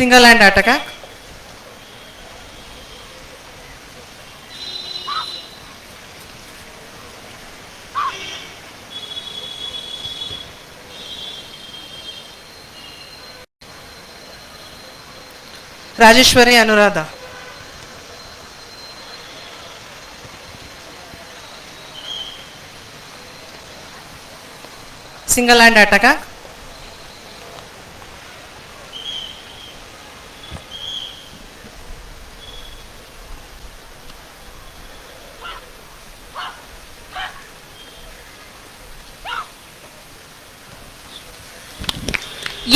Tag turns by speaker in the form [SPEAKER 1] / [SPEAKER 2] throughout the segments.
[SPEAKER 1] Single hand ಆಟಕ. Rajeshwari Anuradha. Single hand ಆಟಕ.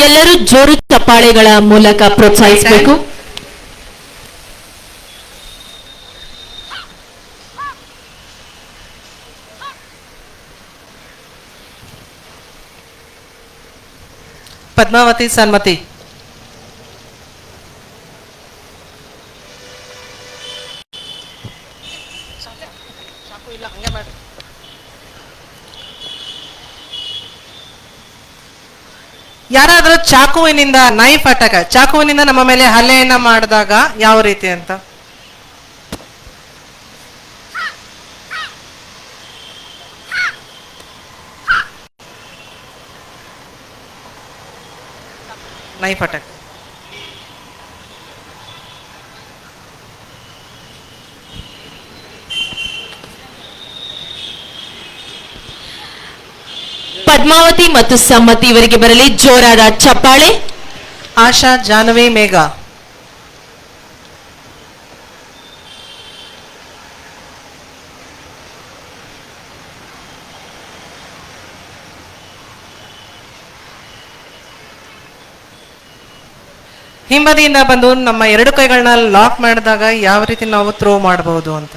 [SPEAKER 2] ಎಲ್ಲರೂ ಜೋರು ಚಪ್ಪಾಳೆಗಳ ಮೂಲಕ ಪ್ರೋತ್ಸಾಹಿಸಬೇಕು.
[SPEAKER 1] ಪದ್ಮಾವತಿ ಸನ್ಮತಿ. ಯಾರಾದರೂ ಚಾಕುವಿನಿಂದ ನೈಫ್ ಅಟ್ಯಾಕ್, ಚಾಕುವಿನಿಂದ ನಮ್ಮ ಮೇಲೆ ಹಲ್ಲೆಯನ್ನ ಮಾಡಿದಾಗ ಯಾವ ರೀತಿ ಅಂತ. Knife attack.
[SPEAKER 2] ಪದ್ಮಾವತಿ ಮತ್ತು ಸಮ್ಮತಿ ಇವರಿಗೆ ಬರಲಿ ಜೋರಾದ ಚಪ್ಪಾಳೆ.
[SPEAKER 1] ಆಶಾ ಜಾಹ್ನವಿ ಮೇಘ. ಹಿಂಬದಿಯಿಂದ ಬಂದು ನಮ್ಮ ಎರಡು ಕೈಗಳನ್ನ ಲಾಕ್ ಮಾಡಿದಾಗ ಯಾವ ರೀತಿ ನಾವು ಥ್ರೋ ಮಾಡಬಹುದು ಅಂತ.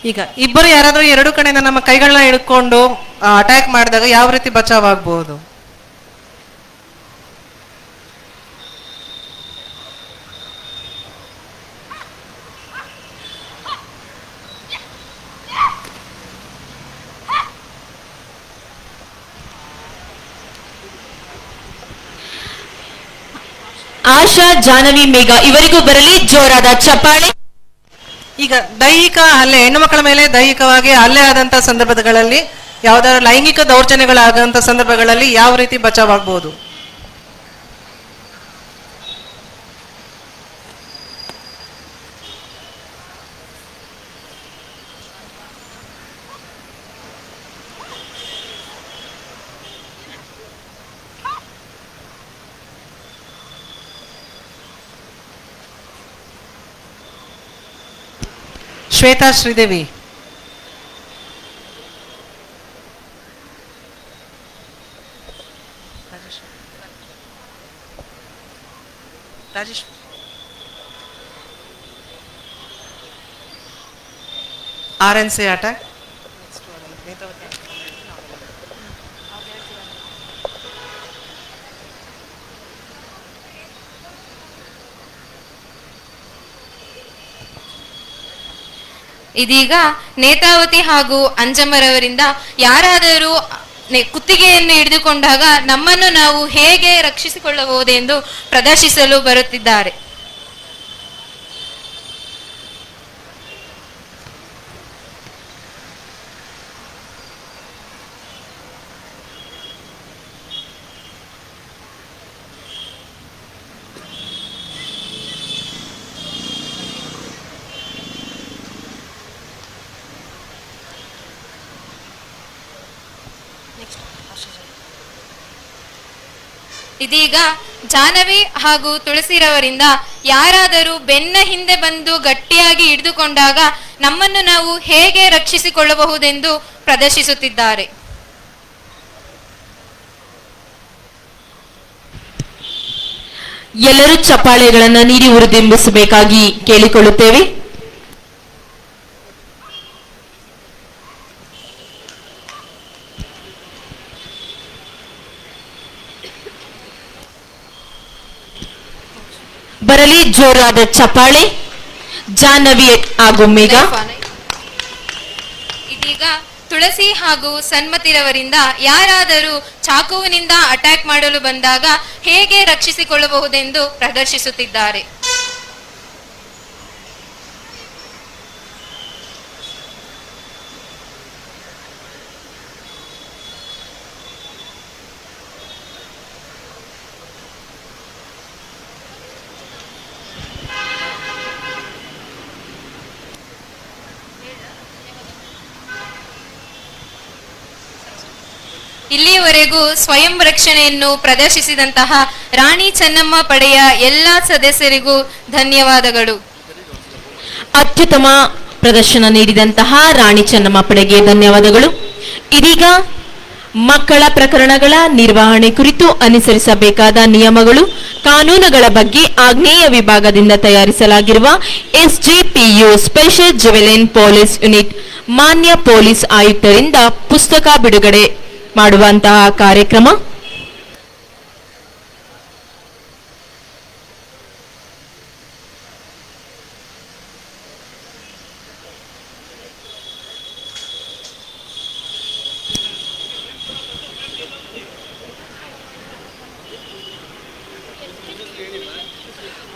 [SPEAKER 1] ಈಗ ಇಬ್ಬರು ಯಾರಾದರೂ ಎರಡು ಕಡೆಯಿಂದ ನಮ್ಮ ಕೈಗಳನ್ನ ಹಿಡ್ಕೊಂಡು ಅಟ್ಯಾಕ್ ಮಾಡಿದಾಗ ಯಾವ ರೀತಿ ಬಚಾವ್ ಆಗಬಹುದು.
[SPEAKER 2] ಆಶಾ ಜಾಹ್ನವಿ ಮೇಘ ಇವರಿಗೂ ಬರಲಿ ಜೋರಾದ ಚಪ್ಪಾಳೆ.
[SPEAKER 1] ಈಗ ದೈಹಿಕ ಹಲ್ಲೆ, ಹೆಣ್ಣು ಮಕ್ಕಳ ಮೇಲೆ ದೈಹಿಕವಾಗಿ ಹಲ್ಲೆ ಆದಂತ ಸಂದರ್ಭಗಳಲ್ಲಿ, ಯಾವ್ದಾದ್ರು ಲೈಂಗಿಕ ದೌರ್ಜನ್ಯಗಳಾದಂತ ಸಂದರ್ಭಗಳಲ್ಲಿ ಯಾವ ರೀತಿ ಬಚಾವ್ ಆಗಬಹುದು. ಶ್ವೇತಾ ಶ್ರೀದೇವಿ. ರಾಜೇಶ್. RNC ಆಟ.
[SPEAKER 3] ಇದೀಗ ನೇತ್ರಾವತಿ ಹಾಗೂ ಅಂಜಮ್ಮರವರಿಂದ ಯಾರಾದರೂ ಕುತ್ತಿಗೆಯನ್ನು ಹಿಡಿದುಕೊಂಡಾಗ ನಮ್ಮನ್ನು ನಾವು ಹೇಗೆ ರಕ್ಷಿಸಿಕೊಳ್ಳಬಹುದೆಂದು ಪ್ರದರ್ಶಿಸಲು ಬರುತ್ತಿದ್ದಾರೆ. ಇದೀಗ ಜಾಹ್ನವಿ ಹಾಗೂ ತುಳಸಿರವರಿಂದ ಯಾರಾದರೂ ಬೆನ್ನ ಹಿಂದೆ ಬಂದು ಗಟ್ಟಿಯಾಗಿ ಹಿಡಿದುಕೊಂಡಾಗ ನಮ್ಮನ್ನು ನಾವು ಹೇಗೆ ರಕ್ಷಿಸಿಕೊಳ್ಳಬಹುದೆಂದು ಪ್ರದರ್ಶಿಸುತ್ತಿದ್ದಾರೆ.
[SPEAKER 2] ಎಲ್ಲರೂ ಚಪ್ಪಾಳೆಗಳನ್ನು ನೀಡಿ ಹುರಿದುಂಬಿಸಬೇಕಾಗಿ ಕೇಳಿಕೊಳ್ಳುತ್ತೇವೆ. ಬರಲಿ ಜೋರಾದ ಚಪ್ಪಾಳೆ. ಜಾಹ್ನವಿ ಹಾಗೂ ಮೇಘ.
[SPEAKER 3] ಇದೀಗ ತುಳಸಿ ಹಾಗೂ ಸನ್ಮತಿರವರಿಂದ ಯಾರಾದರೂ ಚಾಕುವಿನಿಂದ ಅಟ್ಯಾಕ್ ಮಾಡಲು ಬಂದಾಗ ಹೇಗೆ ರಕ್ಷಿಸಿಕೊಳ್ಳಬಹುದೆಂದು ಪ್ರದರ್ಶಿಸುತ್ತಿದ್ದಾರೆ. ಇಲ್ಲಿಯವರೆಗೂ ಸ್ವಯಂ ರಕ್ಷಣೆಯನ್ನು ಪ್ರದರ್ಶಿಸಿದಂತಹ ರಾಣಿ ಚೆನ್ನಮ್ಮ ಪಡೆಯ ಎಲ್ಲಾ ಸದಸ್ಯರಿಗೂ ಧನ್ಯವಾದಗಳು.
[SPEAKER 2] ಅತ್ಯುತ್ತಮ ಪ್ರದರ್ಶನ ನೀಡಿದಂತಹ ರಾಣಿ ಚೆನ್ನಮ್ಮ ಪಡೆಗೆ ಧನ್ಯವಾದಗಳು. ಇದೀಗ ಮಕ್ಕಳ ಪ್ರಕರಣಗಳ ನಿರ್ವಹಣೆ ಕುರಿತು ಅನುಸರಿಸಬೇಕಾದ ನಿಯಮಗಳು, ಕಾನೂನುಗಳ ಬಗ್ಗೆ ಆಗ್ನೇಯ ವಿಭಾಗದಿಂದ ತಯಾರಿಸಲಾಗಿರುವ ಎಸ್ಜಿಪಿಯು ಸ್ಪೆಷಲ್ ಜುವೆಲೈನ್ ಪೊಲೀಸ್ ಯೂನಿಟ್ ಮಾನ್ಯ ಪೊಲೀಸ್ ಆಯುಕ್ತರಿಂದ ಪುಸ್ತಕ ಬಿಡುಗಡೆ ಮಾಡುವಂತಹ ಕಾರ್ಯಕ್ರಮ.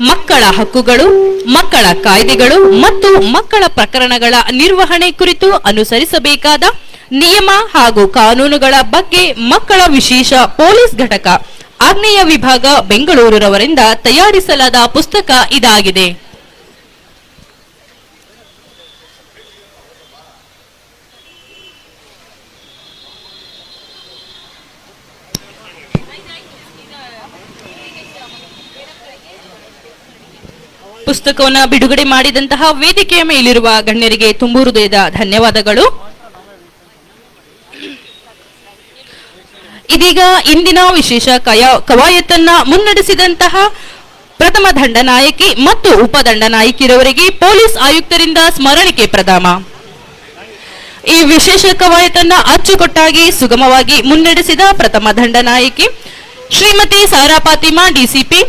[SPEAKER 4] ಮಕ್ಕಳ ಹಕ್ಕುಗಳು, ಮಕ್ಕಳ ಕಾಯ್ದೆಗಳು ಮತ್ತು ಮಕ್ಕಳ ಪ್ರಕರಣಗಳ ನಿರ್ವಹಣೆ ಕುರಿತು ಅನುಸರಿಸಬೇಕಾದ ನಿಯಮ ಹಾಗೂ ಕಾನೂನುಗಳ ಬಗ್ಗೆ ಮಕ್ಕಳ ವಿಶೇಷ ಪೊಲೀಸ್ ಘಟಕ ಆಗ್ನೇಯ ವಿಭಾಗ ಬೆಂಗಳೂರವರಿಂದ ತಯಾರಿಸಲಾದ ಪುಸ್ತಕ ಇದಾಗಿದೆ. ಪುಸ್ತಕವನ್ನು ಬಿಡುಗಡೆ ಮಾಡಿದಂತಹ ವೇದಿಕೆಯ ಮೇಲಿರುವ ಗಣ್ಯರಿಗೆ ತುಂಬು ಹೃದಯದ ಧನ್ಯವಾದಗಳು. ಇದೀಗ ಇಂದಿನ ವಿಶೇಷ ಕವಾಯತನ್ನ ಮುನ್ನಡೆಸಿದಂತಹ ಪ್ರಥಮ ದಂಡನಾಯಕಿ ಮತ್ತು ಉಪದಂಡನಾಯಕಿರವರಿಗೆ ಪೊಲೀಸ್ ಆಯುಕ್ತರಿಂದ ಸ್ಮರಣಿಕೆ ಪ್ರದಾನ. ಈ ವಿಶೇಷ ಕವಾಯತನ್ನ ಅಚ್ಚುಕಟ್ಟಾಗಿ ಸುಗಮವಾಗಿ ಮುನ್ನಡೆಸಿದ ಪ್ರಥಮ ದಂಡನಾಯಕಿ ಶ್ರೀಮತಿ ಸಾರಾ ಫಾತಿಮಾ ಡಿಸಿಪಿ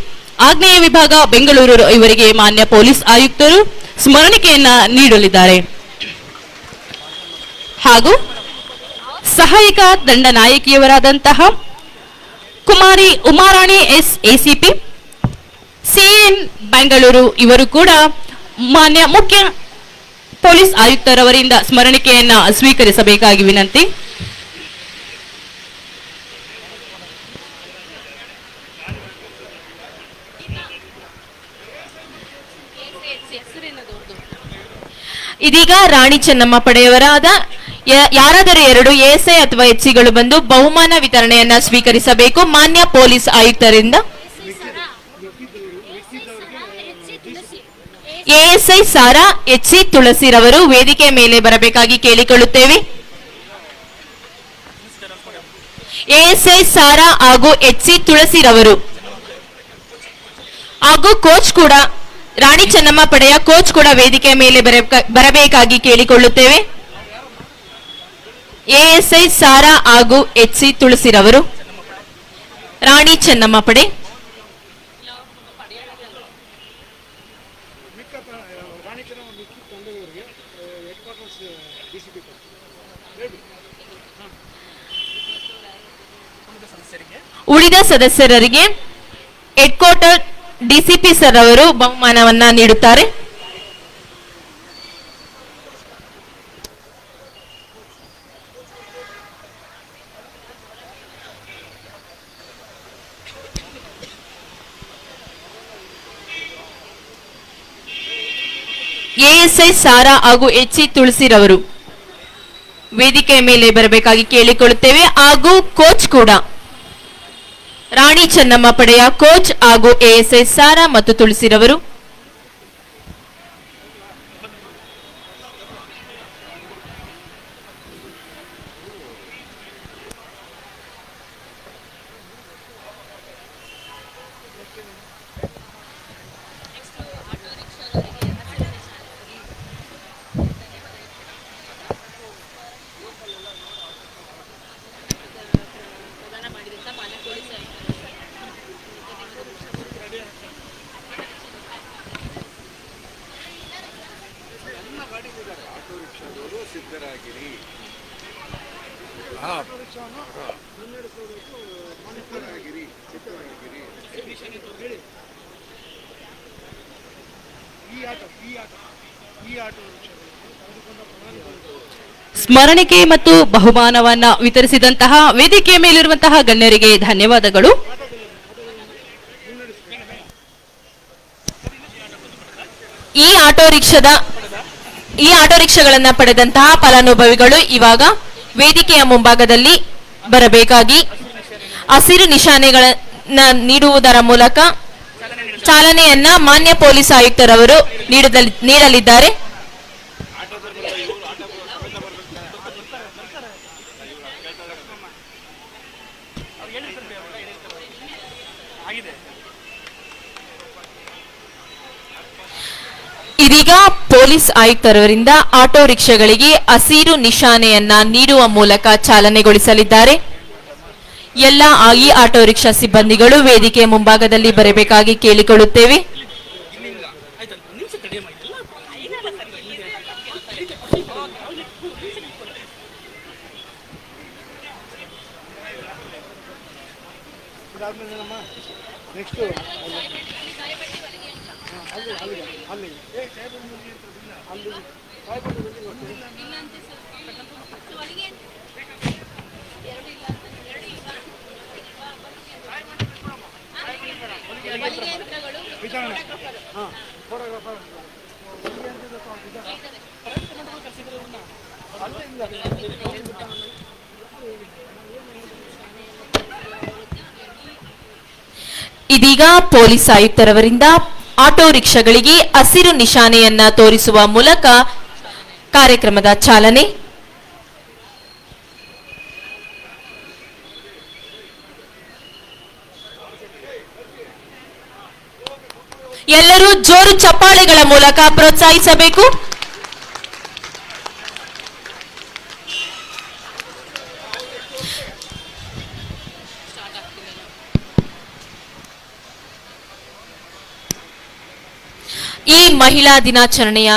[SPEAKER 4] ಆಗ್ನೇಯ ವಿಭಾಗ ಬೆಂಗಳೂರು ಇವರಿಗೆ ಮಾನ್ಯ ಪೊಲೀಸ್ ಆಯುಕ್ತರು ಸ್ಮರಣಿಕೆಯನ್ನ ನೀಡಲಿದ್ದಾರೆ. ಹಾಗೂ ಸಹಾಯಕ ದಂಡನಾಯಕಿಯವರಾದಂತಹ ಕುಮಾರಿ Umarani S ACP CN Bengaluru ಇವರು ಕೂಡ ಮಾನ್ಯ ಮುಖ್ಯ ಪೊಲೀಸ್ ಆಯುಕ್ತರವರಿಂದ ಸ್ಮರಣಿಕೆಯನ್ನ ಸ್ವೀಕರಿಸಬೇಕಾಗಿ ವಿನಂತಿ.
[SPEAKER 2] ಇದೀಗ ರಾಣಿ ಚೆನ್ನಮ್ಮ ಪಡೆಯವರಾದ ಯಾರಾದರೂ 2 ಎಎಸ್ಐ ಅಥವಾ ಎಚ್ಸಿಗಳು ಬಂದು ಬಹುಮಾನ ವಿತರಣೆಯನ್ನ ಸ್ವೀಕರಿಸಬೇಕು. ಮಾನ್ಯ ಪೊಲೀಸ್ ಆಯುಕ್ತರಿಂದ ಎಎಸ್ಐ ಸಾರಾ, ಎಚ್ಸಿ ತುಳಸಿರವರು ವೇದಿಕೆ ಮೇಲೆ ಬರಬೇಕಾಗಿ ಕೇಳಿಕೊಳ್ಳುತ್ತೇವೆ. ಎಎಸ್ಐ ಸಾರಾ ಹಾಗೂ ಎಚ್ಸಿ ತುಳಸಿರವರು ಹಾಗೂ ಕೋಚ್ ಕೂಡ ರಾಣಿ ಚೆನ್ನಮ್ಮ ಪಡೆಯ ಕೋಚ್ ಕೂಡ ವೇದಿಕೆ ಮೇಲೆ ಬರಬೇಕಾಗಿ ಕೇಳಿಕೊಳ್ಳುತ್ತೇವೆ. ಎಎಸ್ಐ ಸಾರಾ ಹಾಗೂ ಎಚ್ಸಿ ತುಳಸಿರವರು ರಾಣಿ ಚೆನ್ನಮ್ಮ ಪಡೆ. ಉಳಿದ ಸದಸ್ಯರಿಗೆ ಹೆಡ್ ಕ್ವಾರ್ಟರ್ ಡಿಸಿಪಿ ಸರ್ ಅವರು ಬಹುಮಾನವನ್ನ ನೀಡುತ್ತಾರೆ. ಎಎಸ್ಐ ಸಾರಾ ಹಾಗೂ ಎಚ್ಸಿ ತುಳಸಿರವರು ವೇದಿಕೆಯ ಮೇಲೆ ಬರಬೇಕಾಗಿ ಕೇಳಿಕೊಳ್ಳುತ್ತೇವೆ. ಹಾಗೂ ಕೋಚ್ ಕೂಡ ರಾಣಿ ಚೆನ್ನಮ್ಮ ಪಡೆಯ ಕೋಚ್ ಹಾಗೂ ಎಎಸ್ಐ ಸಾರಾ ಮತ್ತು ತುಳಸಿರವರು
[SPEAKER 5] ಆಟೋ ರಿಕ್ಷಾದವರು ಸಿದ್ಧರಾಗಿರಿ.
[SPEAKER 4] ಸ್ಮರಣಿಕೆ ಮತ್ತು ಬಹುಮಾನವನ್ನ ವಿತರಿಸಿದಂತಹ ವೇದಿಕೆಯ ಮೇಲಿರುವಂತಹ ಗಣ್ಯರಿಗೆ ಧನ್ಯವಾದಗಳು.
[SPEAKER 2] ಈ ಆಟೋ ರಿಕ್ಷಾಗಳನ್ನ ಪಡೆದಂತಹ ಫಲಾನುಭವಿಗಳು ಇವಾಗ ವೇದಿಕೆಯ ಮುಂಭಾಗದಲ್ಲಿ ಬರಬೇಕಾಗಿ ಹಸಿರು ನಿಶಾನೆಗಳನ್ನ ನೀಡುವುದರ ಮೂಲಕ ಚಾಲನೆಯನ್ನ ಮಾನ್ಯ ಪೊಲೀಸ್ ಆಯುಕ್ತರವರು ನೀಡಲಿದ್ದಾರೆ. ಇದೀಗ ಪೊಲೀಸ್ ಆಯುಕ್ತರವರಿಂದ ಆಟೋ ರಿಕ್ಷಾಗಳಿಗೆ ಹಸಿರು ನಿಶಾನೆಯನ್ನ ನೀಡುವ ಮೂಲಕ ಚಾಲನೆಗೊಳಿಸಲಿದ್ದಾರೆ. ಎಲ್ಲ ಈ ಆಟೋ ರಿಕ್ಷಾ ಸಿಬ್ಬಂದಿಗಳು ವೇದಿಕೆಯ ಮುಂಭಾಗದಲ್ಲಿ ಬರಬೇಕಾಗಿ ಕೇಳಿಕೊಳ್ಳುತ್ತೇವೆ. ಇದೀಗ ಪೊಲೀಸ್ ಆಯುಕ್ತರವರಿಂದ ಆಟೋ ರಿಕ್ಷಾಗಳಿಗೆ ಹಸಿರು ನಿಶಾನೆಯನ್ನ ತೋರಿಸುವ ಮೂಲಕ ಕಾರ್ಯಕ್ರಮದ ಚಾಲನೆ. ಎಲ್ಲರೂ ಜೋರು ಚಪ್ಪಾಳೆಗಳ ಮೂಲಕ ಪ್ರೋತ್ಸಾಹಿಸಬೇಕು. ಈ ಮಹಿಳಾ ದಿನಾಚರಣೆಯ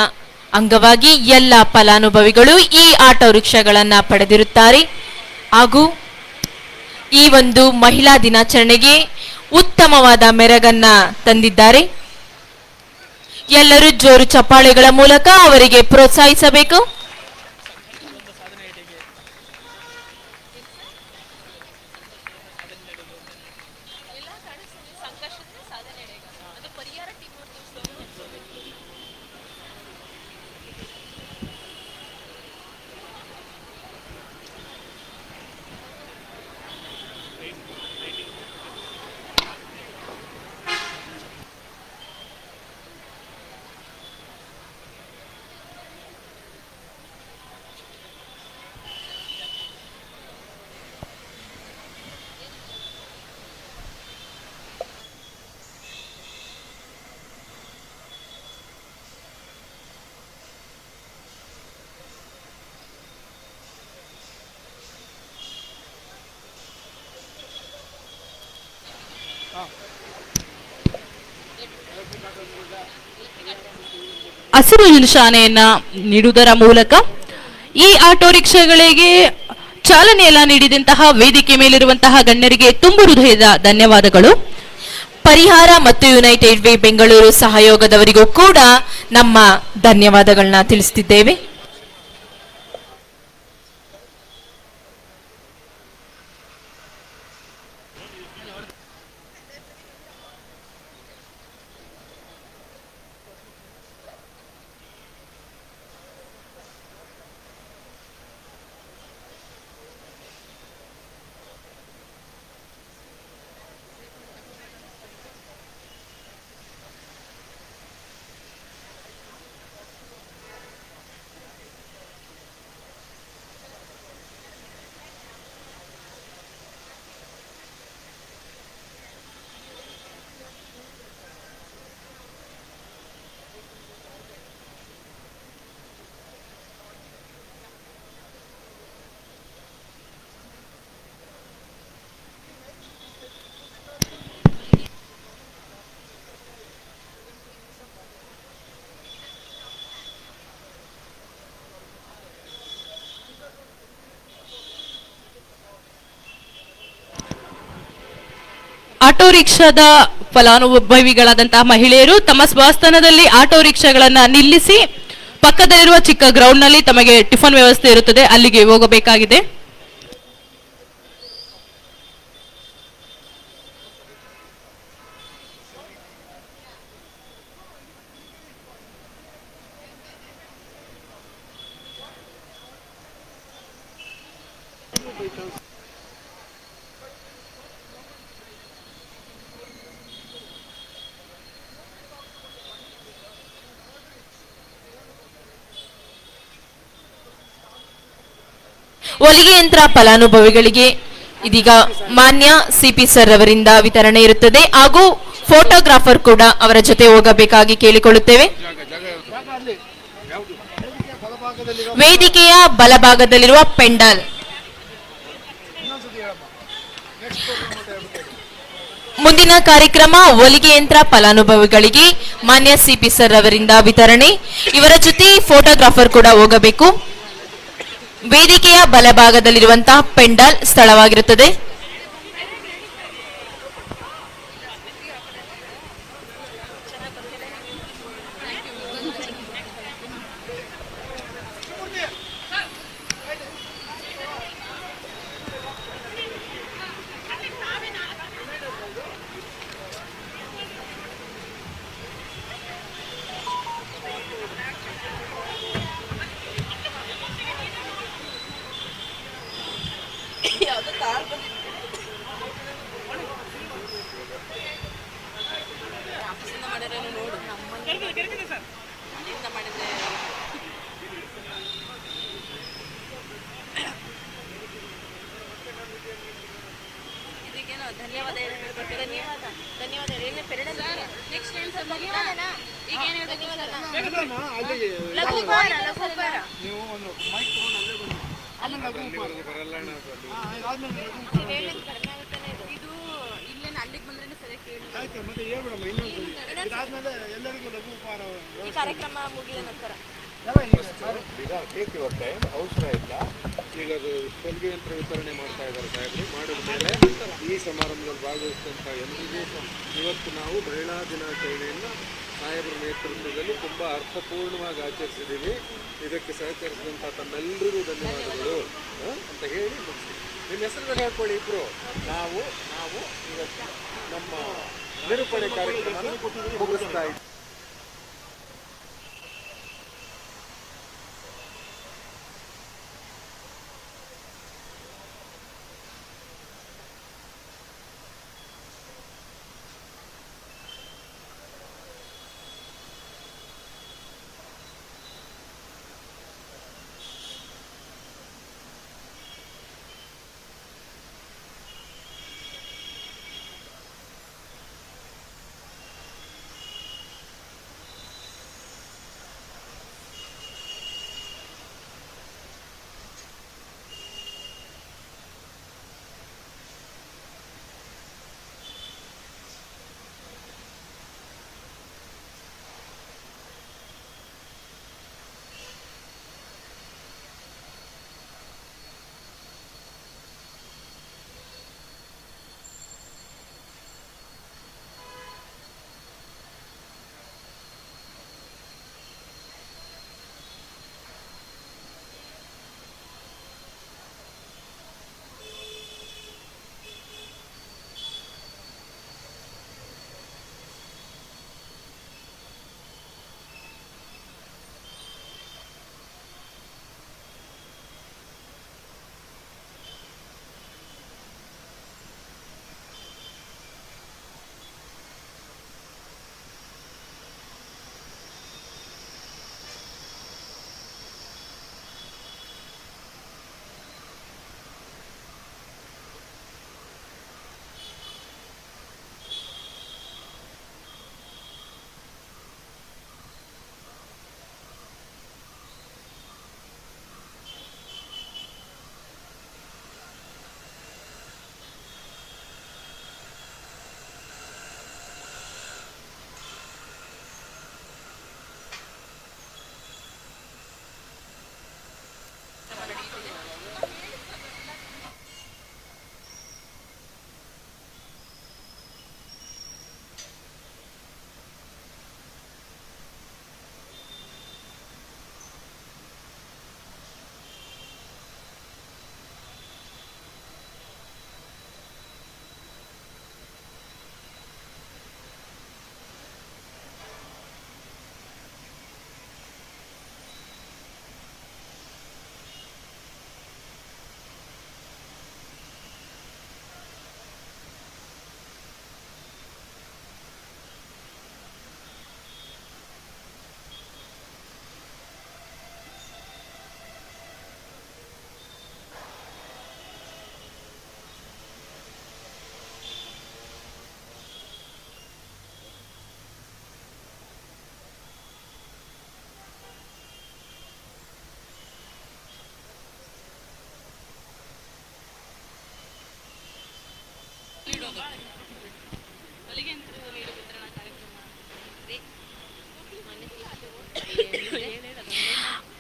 [SPEAKER 2] ಅಂಗವಾಗಿ ಎಲ್ಲ ಫಲಾನುಭವಿಗಳು ಈ ಆಟೋ ರಿಕ್ಷಾಗಳನ್ನ ಪಡೆದಿರುತ್ತಾರೆ ಹಾಗೂ ಈ ಒಂದು ಮಹಿಳಾ ದಿನಾಚರಣೆಗೆ ಉತ್ತಮವಾದ ಮೆರಗನ್ನ ತಂದಿದ್ದಾರೆ. ಎಲ್ಲರೂ ಜೋರು ಚಪ್ಪಾಳೆಗಳ ಮೂಲಕ ಅವರಿಗೆ ಪ್ರೋತ್ಸಾಹಿಸಬೇಕು.
[SPEAKER 4] ಹಸಿರು ನಿಶಾನೆಯನ್ನ ನೀಡುವುದರ ಮೂಲಕ ಈ ಆಟೋ ರಿಕ್ಷಾಗಳಿಗೆ ಚಾಲನೆಯನ್ನ ನೀಡಿದಂತಹ ವೇದಿಕೆ ಮೇಲಿರುವಂತಹ ಗಣ್ಯರಿಗೆ ತುಂಬು ಹೃದಯದ ಧನ್ಯವಾದಗಳು.
[SPEAKER 2] ಪರಿಹಾರ ಮತ್ತು ಯುನೈಟೆಡ್ ವೇ ಬೆಂಗಳೂರು ಸಹಯೋಗದವರಿಗೂ ಕೂಡ ನಮ್ಮ ಧನ್ಯವಾದಗಳನ್ನ ತಿಳಿಸುತ್ತಿದ್ದೇವೆ.
[SPEAKER 4] ರಿಕ್ಷಾದ ಫಲಾನುಭವಿಗಳಾದಂತಹ ಮಹಿಳೆಯರು ತಮ್ಮ ಸ್ವಸ್ಥಾನದಲ್ಲಿ ಆಟೋ ರಿಕ್ಷಾಗಳನ್ನ ನಿಲ್ಲಿಸಿ ಪಕ್ಕದಲ್ಲಿರುವ ಚಿಕ್ಕ ಗ್ರೌಂಡ್ ನಲ್ಲಿ ತಮಗೆ ಟಿಫನ್ ವ್ಯವಸ್ಥೆ ಇರುತ್ತದೆ, ಅಲ್ಲಿಗೆ ಹೋಗಬೇಕಾಗಿದೆ.
[SPEAKER 2] ಹೊಲಿಗೆ ಯಂತ್ರ ಫಲಾನುಭವಿಗಳಿಗೆ ಇದೀಗ ಮಾನ್ಯ ಸಿಪಿ ಸರ್ ಅವರಿಂದ ವಿತರಣೆ ಇರುತ್ತದೆ ಹಾಗೂ ಫೋಟೋಗ್ರಾಫರ್ ಕೂಡ ಅವರ ಜೊತೆ ಹೋಗಬೇಕಾಗಿ ಕೇಳಿಕೊಳ್ಳುತ್ತೇವೆ. ವೇದಿಕೆಯ ಬಲಭಾಗದಲ್ಲಿರುವ ಪೆಂಡಾಲ್. ಮುಂದಿನ ಕಾರ್ಯಕ್ರಮ ಹೊಲಿಗೆ ಯಂತ್ರ ಫಲಾನುಭವಿಗಳಿಗೆ ಮಾನ್ಯ ಸಿಪಿ ಸರ್ ಅವರಿಂದ ವಿತರಣೆ, ಇವರ ಜೊತೆ ಫೋಟೋಗ್ರಾಫರ್ ಕೂಡ ಹೋಗಬೇಕು. ವೇದಿಕೆಯ ಬಲಭಾಗದಲ್ಲಿರುವಂತಹ ಪೆಂಡಾಲ್ ಸ್ಥಳವಾಗಿರುತ್ತದೆ.
[SPEAKER 5] ನೀವು ಒಂದು ಮೈಕ್ ತಗೊಂಡು ಅಲ್ಲೇ ಬನ್ನಿ. ಬರಲ್ಲ ಅಣ್ಣ ಆಯ್ತು, ಮತ್ತೆ ಹೇಳ್ಬಿಡಮ್ಮ ಇನ್ನೊಂದು ಇದಾದ್ಮೇಲೆ ಎಲ್ಲರಿಗೂ ಲಘು ಉಪಹಾರ ಟೇಕ್ ಯುವರ್ ಟೈಮ್, ಅವಸರ ಇಲ್ಲ. ಈಗ ಅದು ಹೊಲಿಗೆ ಯಂತ್ರ ವಿತರಣೆ ಮಾಡ್ತಾ ಇದ್ದಾರೆ ಸಾಹೇಬರು. ಮಾಡಿದ ಮೇಲೆ ಈ ಸಮಾರಂಭದಲ್ಲಿ ಭಾಗವಹಿಸಿದಂಥ ಎಲ್ಲರಿಗೂ ಇವತ್ತು ನಾವು ಮಹಿಳಾ ದಿನಾಚರಣೆಯನ್ನು ಸಾಹೇಬರ ನೇತೃತ್ವದಲ್ಲಿ ತುಂಬ ಅರ್ಥಪೂರ್ಣವಾಗಿ ಆಚರಿಸಿದ್ದೀವಿ. ಇದಕ್ಕೆ ಸಹಕರಿಸಿದಂಥ ತಮ್ಮೆಲ್ಲರಿಗೂ ಧನ್ಯವಾದಗಳು ಅಂತ ಹೇಳಿ ಮುಗಿಸ್ತೀವಿ. ನಿಮ್ಮ ಹೆಸರುಗಳು ಹೇಳ್ಕೊಳ್ಳಿ ಇಬ್ಬರು. ನಾವು ಇವತ್ತು ನಮ್ಮ ನಿರೂಪಣೆ ಕಾರ್ಯಕ್ರಮ ಮುಗಿಸ್ತಾ ಇದ್ದೀವಿ.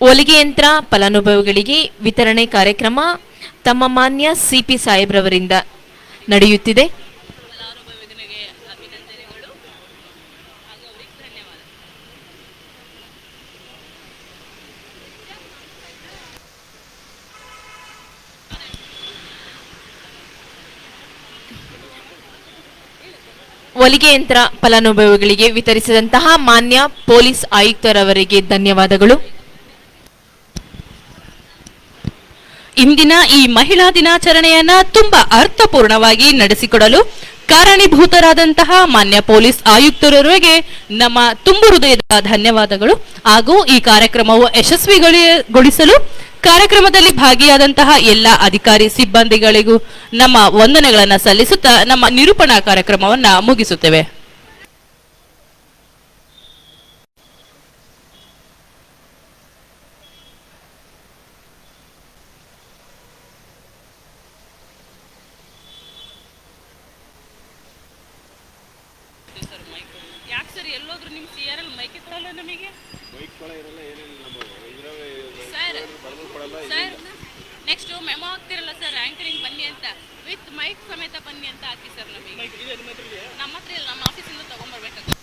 [SPEAKER 2] ಹೊಲಿಗೆ ಯಂತ್ರ ಫಲಾನುಭವಿಗಳಿಗೆ ವಿತರಣೆ ಕಾರ್ಯಕ್ರಮ ತಮ್ಮ ಮಾನ್ಯ ಸಿಪಿ ಸಾಹೇಬ್ರವರಿಂದ ನಡೆಯುತ್ತಿದೆ. ಹೊಲಿಗೆ ಯಂತ್ರ ಫಲಾನುಭವಿಗಳಿಗೆ ವಿತರಿಸಿದಂತಹ ಮಾನ್ಯ ಪೊಲೀಸ್ ಆಯುಕ್ತರವರಿಗೆ ಧನ್ಯವಾದಗಳು.
[SPEAKER 4] ಇಂದಿನ ಈ ಮಹಿಳಾ ದಿನಾಚರಣೆಯನ್ನ ತುಂಬಾ ಅರ್ಥಪೂರ್ಣವಾಗಿ ನಡೆಸಿಕೊಡಲು ಕಾರಣೀಭೂತರಾದಂತಹ ಮಾನ್ಯ ಪೊಲೀಸ್ ಆಯುಕ್ತರವರಿಗೆ ನಮ್ಮ ತುಂಬು ಹೃದಯದ ಧನ್ಯವಾದಗಳು. ಹಾಗೂ ಈ ಕಾರ್ಯಕ್ರಮವು ಯಶಸ್ವಿಗೊಳಿಸಲು ಕಾರ್ಯಕ್ರಮದಲ್ಲಿ ಭಾಗಿಯಾದಂತಹ ಎಲ್ಲ ಅಧಿಕಾರಿ ಸಿಬ್ಬಂದಿಗಳಿಗೂ ನಮ್ಮ ವಂದನೆಗಳನ್ನು ಸಲ್ಲಿಸುತ್ತಾ ನಮ್ಮ ನಿರೂಪಣಾ ಕಾರ್ಯಕ್ರಮವನ್ನ ಮುಗಿಸುತ್ತೇವೆ.
[SPEAKER 6] ಯಾಕೆ ಸರ್ ಎಲ್ಲೋದ್ರು ನಿಮ್ಮ CRL ಮೈಕ್ ಕೊಡಲ್ಲ ನಮಗೆ ಸರ್ ನೆಕ್ಸ್ಟ್ ಮೆಮೋ ಆಗ್ತಿರಲ್ಲ ಸರ್ ಆಂಕರಿಂಗ್ ಬನ್ನಿ ಅಂತ ವಿತ್ ಮೈಕ್ ಸಮೇತ ಬನ್ನಿ ಅಂತ ಹಾಕಿ ಸರ್ ನಮಗೆ ನಮ್ಮ ಹತ್ರ ನಮ್ಮ ಆಫೀಸಿಂದ ತಗೊಂಡ್ಬರ್ಬೇಕಾಗ್ತದೆ.